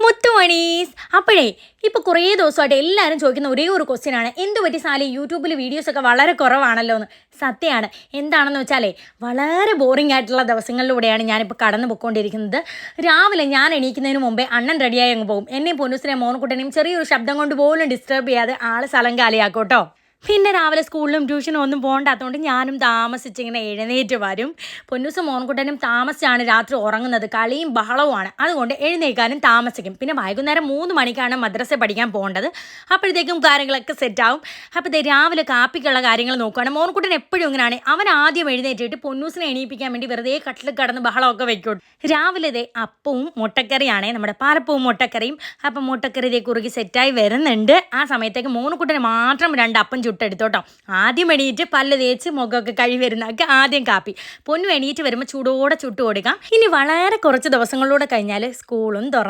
മുത്തുമണീസ് അപ്പോഴേ ഇപ്പോൾ കുറേ ദിവസമായിട്ട് എല്ലാവരും ചോദിക്കുന്ന ഒരേ ഒരു ക്വസ്റ്റ്യനാണ്, എന്ത് പറ്റി സാലി യൂട്യൂബിൽ വീഡിയോസൊക്കെ വളരെ കുറവാണല്ലോ എന്ന്. സത്യമാണ്. എന്താണെന്ന് വെച്ചാലേ വളരെ ബോറിംഗ് ആയിട്ടുള്ള ദിവസങ്ങളിലൂടെയാണ് ഞാനിപ്പോൾ കടന്നു പോയിക്കൊണ്ടിരിക്കുന്നത്. രാവിലെ ഞാൻ എണീക്കുന്നതിന് മുമ്പേ അണ്ണൻ റെഡിയായി അങ്ങ് പോകും. എന്നെയും പൊന്നൂസിനെയും മോനക്കുട്ടനെയും ചെറിയൊരു ശബ്ദം കൊണ്ട് പോലും ഡിസ്റ്റർബ് ചെയ്യാതെ ആൾ സ്ഥലം കാലിയാക്കോട്ടോ. പിന്നെ രാവിലെ സ്കൂളിലും ട്യൂഷനും ഒന്നും പോകണ്ടാത്തതുകൊണ്ട് ഞാനും താമസിച്ചിങ്ങനെ എഴുന്നേറ്റ് വരും. പൊന്നൂസും മോൻകുട്ടനും താമസിച്ചാണ് രാത്രി ഉറങ്ങുന്നത്. കളിയും ബഹളവുമാണ്. അതുകൊണ്ട് എഴുന്നേൽക്കാനും താമസിക്കും. പിന്നെ വൈകുന്നേരം 3 മണിക്കാണ് മദ്രസ പഠിക്കാൻ പോകേണ്ടത്. അപ്പോഴത്തേക്കും കാര്യങ്ങളൊക്കെ സെറ്റാവും. അപ്പോൾ രാവിലെ കാപ്പിക്കുള്ള കാര്യങ്ങൾ നോക്കുകയാണ്. മോൻകുട്ടൻ എപ്പോഴും ഇങ്ങനെയാണ്. അവൻ ആദ്യം എഴുന്നേറ്റിട്ട് പൊന്നൂസിനെ എണീപ്പിക്കാൻ വേണ്ടി വെറുതെ കട്ടിൽ കിടന്ന് ബഹളമൊക്കെ വെക്കും. രാവിലെ അപ്പവും മുട്ടക്കറിയാണേ, നമ്മുടെ പാലപ്പവും മുട്ടക്കറിയും. അപ്പം മുട്ടക്കറി കുറുകി സെറ്റായി വരുന്നുണ്ട്. ആ സമയത്തേക്ക് മോൻകുട്ടന് മാത്രം 2 അപ്പം ചുട്ടെടുത്തോട്ടോ. ആദ്യം എണീറ്റ് പല്ല് തേച്ച് മുഖമൊക്കെ കഴി വരുന്നൊക്കെ ആദ്യം കാപ്പി. പൊന്നു എണീറ്റ് വരുമ്പോൾ ചൂടോടെ ചുട്ട് കൊടുക്കാം. ഇനി വളരെ കുറച്ച് ദിവസങ്ങളിലൂടെ കഴിഞ്ഞാൽ സ്കൂളും തുറന്നു.